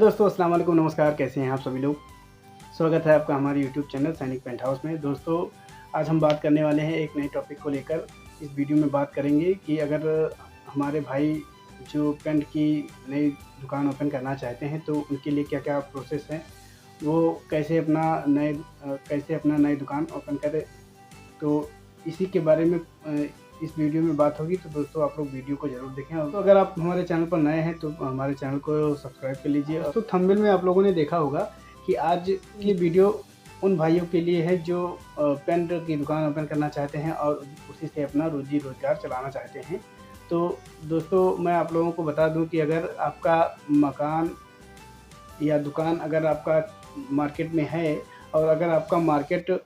दोस्तों, अस्सलाम वालेकुम, नमस्कार। कैसे हैं आप सभी लोग? स्वागत है आपका हमारे यूट्यूब चैनल सैनिक पेंट हाउस में। दोस्तों, आज हम बात करने वाले हैं एक नए टॉपिक को लेकर। इस वीडियो में बात करेंगे कि अगर हमारे भाई जो पेंट की नई दुकान ओपन करना चाहते हैं तो उनके लिए क्या-क्या प्रोसेस है, वो कैसे अपना नई दुकान ओपन करें। तो इसी के बारे में इस वीडियो में बात होगी। तो दोस्तों, आप लोग वीडियो को ज़रूर देखें। और तो अगर आप हमारे चैनल पर नए हैं तो हमारे चैनल को सब्सक्राइब कर लीजिए। तो थंबनेल में आप लोगों ने देखा होगा कि आज ये वीडियो उन भाइयों के लिए है जो पेंट की दुकान ओपन करना चाहते हैं और उसी से अपना रोजी रोज़गार चलाना चाहते हैं। तो दोस्तों, मैं आप लोगों को बता दूं कि अगर आपका मकान या दुकान अगर आपका मार्केट में है और अगर आपका मार्केट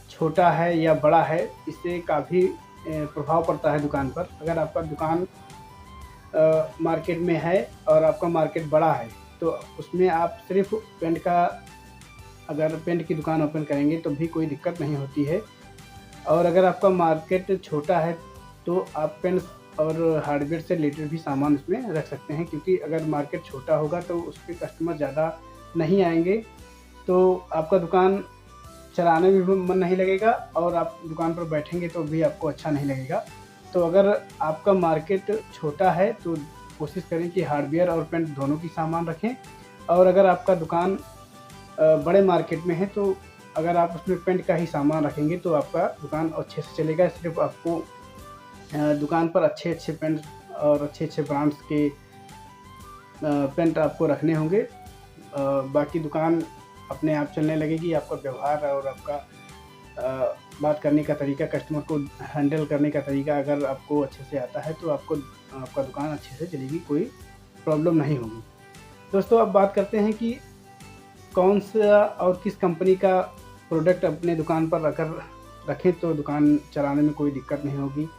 छोटा है या बड़ा है, इससे काफ़ी प्रभाव पड़ता है दुकान पर। अगर आपका दुकान मार्केट में है और आपका मार्केट बड़ा है तो उसमें आप सिर्फ अगर पेंट की दुकान ओपन करेंगे तो भी कोई दिक्कत नहीं होती है। और अगर आपका मार्केट छोटा है तो आप पेंट्स और हार्डवेयर से रिलेटेड भी सामान उसमें रख सकते हैं, क्योंकि अगर मार्केट छोटा होगा तो उस पर कस्टमर ज़्यादा नहीं आएंगे, तो आपका दुकान चलाने में भी मन नहीं लगेगा और आप दुकान पर बैठेंगे तो भी आपको अच्छा नहीं लगेगा। तो अगर आपका मार्केट छोटा है तो कोशिश करें कि हार्डवेयर और पेंट दोनों की सामान रखें। और अगर आपका दुकान बड़े मार्केट में है तो अगर आप उसमें पेंट का ही सामान रखेंगे तो आपका दुकान अच्छे से चलेगा। सिर्फ आपको दुकान पर अच्छे पेंट और अच्छे ब्रांड्स के पेंट आपको रखने होंगे। बाकी दुकान अपने आप चलने लगेगी। आपका व्यवहार और आपका बात करने का तरीका, कस्टमर को हैंडल करने का तरीका अगर आपको अच्छे से आता है तो आपका दुकान अच्छे से चलेगी, कोई प्रॉब्लम नहीं होगी। दोस्तों, अब बात करते हैं कि कौन सा और किस कंपनी का प्रोडक्ट अपने दुकान पर रखें तो दुकान चलाने में कोई दिक्कत नहीं होगी,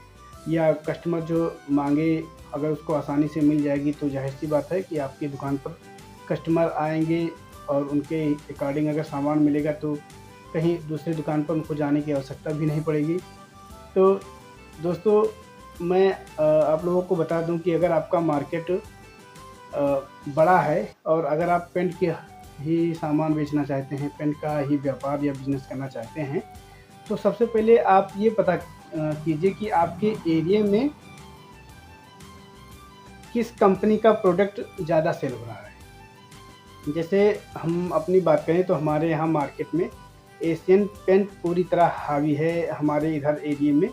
या कस्टमर जो मांगे अगर उसको आसानी से मिल जाएगी तो जाहिर सी बात है कि आपकी दुकान पर कस्टमर आएंगे और उनके अकॉर्डिंग अगर सामान मिलेगा तो कहीं दूसरी दुकान पर उनको जाने की आवश्यकता भी नहीं पड़ेगी। तो दोस्तों, मैं आप लोगों को बता दूं कि अगर आपका मार्केट बड़ा है और अगर आप पेंट के ही सामान बेचना चाहते हैं, पेंट का ही व्यापार या बिजनेस करना चाहते हैं, तो सबसे पहले आप ये पता कीजिए कि आपके एरिया में किस कंपनी का प्रोडक्ट ज़्यादा सेल हो रहा है। जैसे हम अपनी बात करें तो हमारे यहाँ मार्केट में एशियन पेंट पूरी तरह हावी है हमारे इधर एरिया में।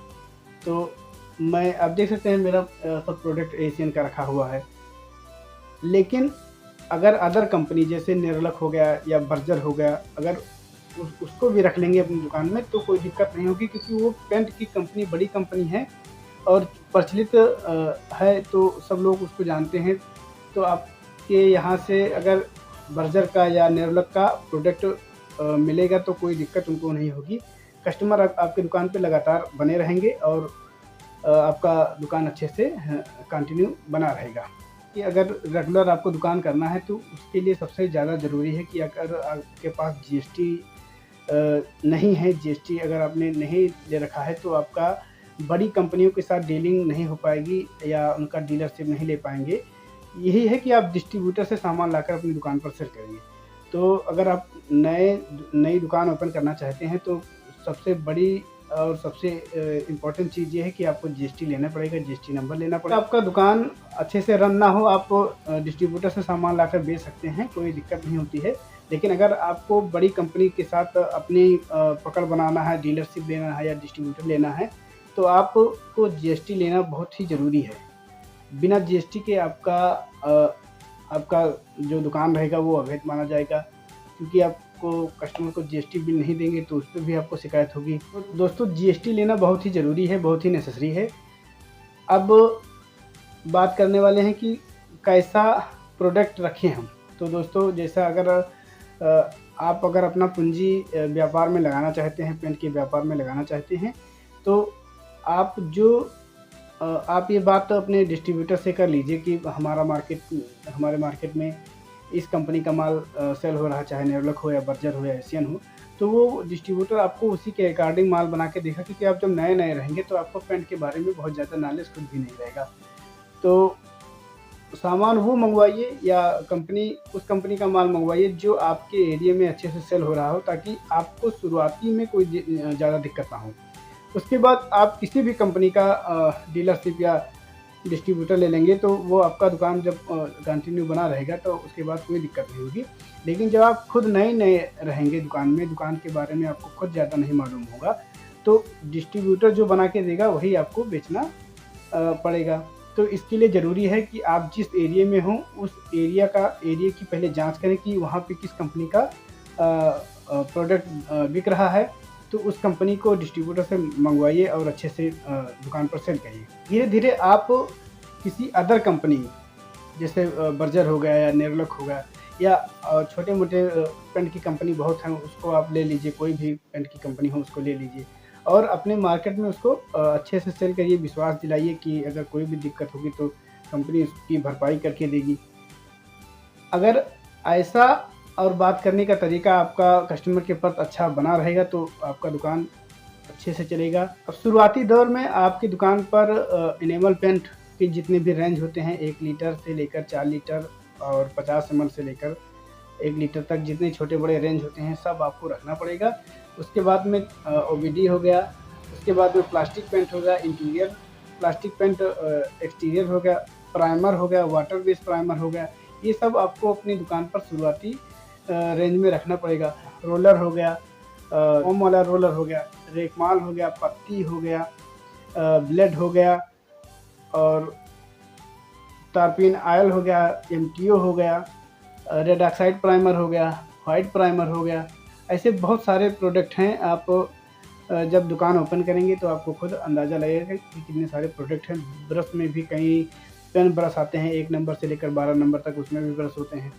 तो आप देख सकते हैं मेरा सब प्रोडक्ट एशियन का रखा हुआ है। लेकिन अगर अदर कंपनी जैसे नेरोलक हो गया या बर्जर हो गया, अगर उसको भी रख लेंगे अपनी दुकान में तो कोई दिक्कत नहीं होगी, क्योंकि वो पेंट की कंपनी बड़ी कंपनी है और प्रचलित है, तो सब लोग उसको जानते हैं। तो आपके यहाँ से अगर बर्जर का या नेरोलक का प्रोडक्ट मिलेगा तो कोई दिक्कत उनको नहीं होगी। कस्टमर आपकी दुकान पे लगातार बने रहेंगे और आपका दुकान अच्छे से कंटिन्यू बना रहेगा। कि अगर रेगुलर आपको दुकान करना है तो उसके लिए सबसे ज़्यादा ज़रूरी है कि अगर आपके पास जीएसटी नहीं है, जीएसटी अगर आपने नहीं ले रखा है तो आपका बड़ी कंपनियों के साथ डीलिंग नहीं हो पाएगी या उनका डीलरशिप नहीं ले पाएंगे। यही है कि आप डिस्ट्रीब्यूटर से सामान लाकर अपनी दुकान पर सेल करेंगे। तो अगर आप नई दुकान ओपन करना चाहते हैं तो सबसे बड़ी और सबसे इम्पोर्टेंट चीज़ ये है कि आपको जीएसटी लेना पड़ेगा, जीएसटी नंबर लेना पड़ेगा। आपका दुकान अच्छे से रन ना हो, आप डिस्ट्रीब्यूटर से सामान लाकर बेच सकते हैं, कोई दिक्कत नहीं होती है। लेकिन अगर आपको बड़ी कंपनी के साथ अपनी पकड़ बनाना है, डीलरशिप लेना है या डिस्ट्रीब्यूटर लेना है, तो आपको जीएसटी लेना बहुत ही ज़रूरी है। बिना जीएसटी के आपका जो दुकान रहेगा वो अवैध माना जाएगा, क्योंकि आपको कस्टमर को जीएसटी बिल नहीं देंगे तो उस पर भी आपको शिकायत होगी। तो दोस्तों, जीएसटी लेना बहुत ही ज़रूरी है, बहुत ही नेसेसरी है। अब बात करने वाले हैं कि कैसा प्रोडक्ट रखें हम। तो दोस्तों, जैसा अगर आप अपना पूंजी व्यापार में लगाना चाहते हैं, पेंट के व्यापार में लगाना चाहते हैं, तो आप ये बात तो अपने डिस्ट्रीब्यूटर से कर लीजिए कि हमारे मार्केट में इस कंपनी का माल सेल हो रहा है, चाहे नेरोलक हो या बर्जर हो या एशियन हो। तो वो डिस्ट्रीब्यूटर आपको उसी के अकॉर्डिंग माल बना के देगा, क्योंकि आप जब नए रहेंगे तो आपको पेंट के बारे में बहुत ज़्यादा नॉलेज खुद भी नहीं रहेगा। तो सामान वो मंगवाइए या उस कंपनी का माल मंगवाइए जो आपके एरिया में अच्छे से सेल हो रहा हो, ताकि आपको शुरुआती में कोई ज़्यादा दिक्कत ना हो। उसके बाद आप किसी भी कंपनी का डीलरशिप या डिस्ट्रीब्यूटर ले लेंगे तो वो आपका दुकान जब कंटिन्यू बना रहेगा तो उसके बाद कोई दिक्कत नहीं होगी। लेकिन जब आप खुद नए रहेंगे दुकान में, दुकान के बारे में आपको खुद ज़्यादा नहीं मालूम होगा, तो डिस्ट्रीब्यूटर जो बना के देगा वही आपको बेचना पड़ेगा। तो इसके लिए ज़रूरी है कि आप जिस एरिया में हों उस एरिया की पहले जांच करें कि वहाँ पे किस कंपनी का प्रोडक्ट बिक रहा है, तो उस कंपनी को डिस्ट्रीब्यूटर से मंगवाइए और अच्छे से दुकान पर सेल करिए। धीरे धीरे आप किसी अदर कंपनी जैसे बर्जर हो गया या नेरोलैक हो गया या छोटे मोटे पेंट की कंपनी बहुत हैं, उसको आप ले लीजिए, कोई भी पेंट की कंपनी हो उसको ले लीजिए और अपने मार्केट में उसको अच्छे से सेल करिए। विश्वास दिलाइए कि अगर कोई भी दिक्कत होगी तो कंपनी उसकी भरपाई करके देगी। अगर ऐसा और बात करने का तरीका आपका कस्टमर के प्रति अच्छा बना रहेगा तो आपका दुकान अच्छे से चलेगा। अब शुरुआती दौर में आपकी दुकान पर इनेमल पेंट के जितने भी रेंज होते हैं 1 लीटर से लेकर 4 लीटर और 50 ml से लेकर 1 लीटर तक जितने छोटे बड़े रेंज होते हैं सब आपको रखना पड़ेगा। उसके बाद में OBD हो गया, उसके बाद में प्लास्टिक पेंट हो गया, इंटीरियर प्लास्टिक पेंट, एक्सटीरियर हो गया, प्राइमर हो गया, वाटर बेस्ड प्राइमर हो गया। ये सब आपको अपनी दुकान पर शुरुआती रेंज में रखना पड़ेगा। रोलर हो गया, फोम वाला रोलर हो गया, रेकमाल हो गया, पत्ती हो गया, ब्लेड हो गया और टारपिन आयल हो गया, MTO हो गया, रेड ऑक्साइड प्राइमर हो गया, वाइट प्राइमर हो गया। ऐसे बहुत सारे प्रोडक्ट हैं। आप जब दुकान ओपन करेंगे तो आपको खुद अंदाज़ा लगेगा कि कितने सारे प्रोडक्ट हैं। ब्रश में भी कई पेन ब्रश आते हैं 1 नंबर से लेकर 12 नंबर तक, उसमें भी ब्रश होते हैं।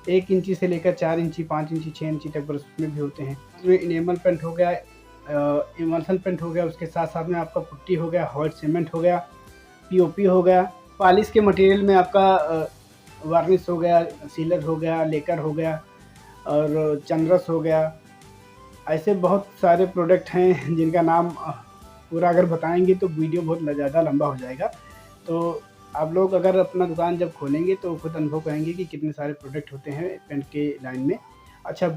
1 इंची से लेकर 4 इंची, 5 इंची, 6 इंची तक ब्रश उसमें भी होते हैं। उसमें इनेमल पेंट हो गया, इमल्सन पेंट हो गया, उसके साथ साथ में आपका पुट्टी हो गया, व्हाइट सीमेंट हो गया, POP हो गया। पॉलिश के मटेरियल में आपका वार्निश हो गया, सीलर हो गया, लेकर हो गया और चंद्रस हो गया। ऐसे बहुत सारे प्रोडक्ट हैं जिनका नाम पूरा अगर बताएंगे तो वीडियो बहुत ज़्यादा लंबा हो जाएगा। तो आप लोग अगर अपना दुकान जब खोलेंगे तो खुद अनुभव करेंगे कि कितने सारे प्रोडक्ट होते हैं पेंट के लाइन में। अच्छा,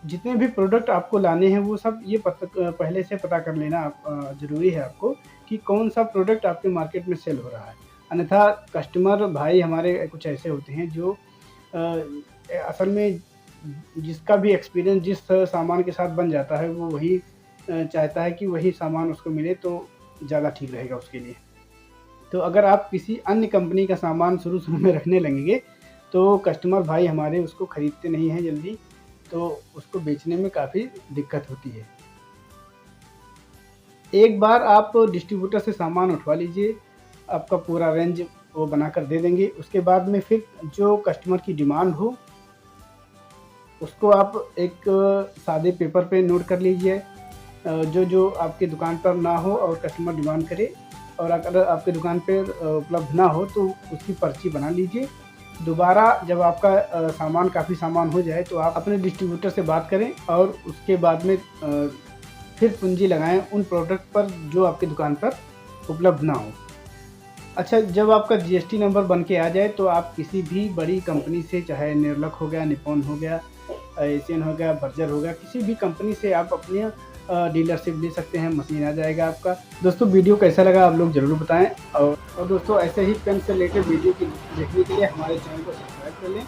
जितने भी प्रोडक्ट आपको लाने हैं वो सब ये पहले से पता कर लेना ज़रूरी है आपको कि कौन सा प्रोडक्ट आपके मार्केट में सेल हो रहा है। अन्यथा कस्टमर भाई हमारे कुछ ऐसे होते हैं जो असल में जिसका भी एक्सपीरियंस जिस सामान के साथ बन जाता है वो वही चाहता है कि वही सामान उसको मिले तो ज़्यादा ठीक रहेगा उसके लिए। तो अगर आप किसी अन्य कंपनी का सामान शुरू में रखने लगेंगे तो कस्टमर भाई हमारे उसको ख़रीदते नहीं हैं जल्दी, तो उसको बेचने में काफ़ी दिक्कत होती है। एक बार आप डिस्ट्रीब्यूटर से सामान उठवा लीजिए, आपका पूरा रेंज वो बनाकर दे देंगे। उसके बाद में फिर जो कस्टमर की डिमांड हो उसको आप एक सादे पेपर पे नोट कर लीजिए, जो आपकी दुकान पर ना हो और कस्टमर डिमांड करे, और अगर आपकी दुकान पर उपलब्ध ना हो तो उसकी पर्ची बना लीजिए। दोबारा जब आपका काफ़ी सामान हो जाए तो आप अपने डिस्ट्रीब्यूटर से बात करें और उसके बाद में फिर पूंजी लगाएं उन प्रोडक्ट पर जो आपकी दुकान पर उपलब्ध ना हो। अच्छा, जब आपका GST नंबर बन के आ जाए तो आप किसी भी बड़ी कंपनी से, चाहे नेरोलैक हो गया, निप्पॉन हो गया, एशियन हो गया, बर्जर हो गया, किसी भी कंपनी से आप अपनी डीलरशिप ले सकते हैं, मशीन आ जाएगा आपका। दोस्तों वीडियो कैसा लगा आप लोग ज़रूर बताएं और दोस्तों ऐसे ही पेन से रिलेटेड वीडियो देखने के लिए हमारे चैनल को सब्सक्राइब कर लें।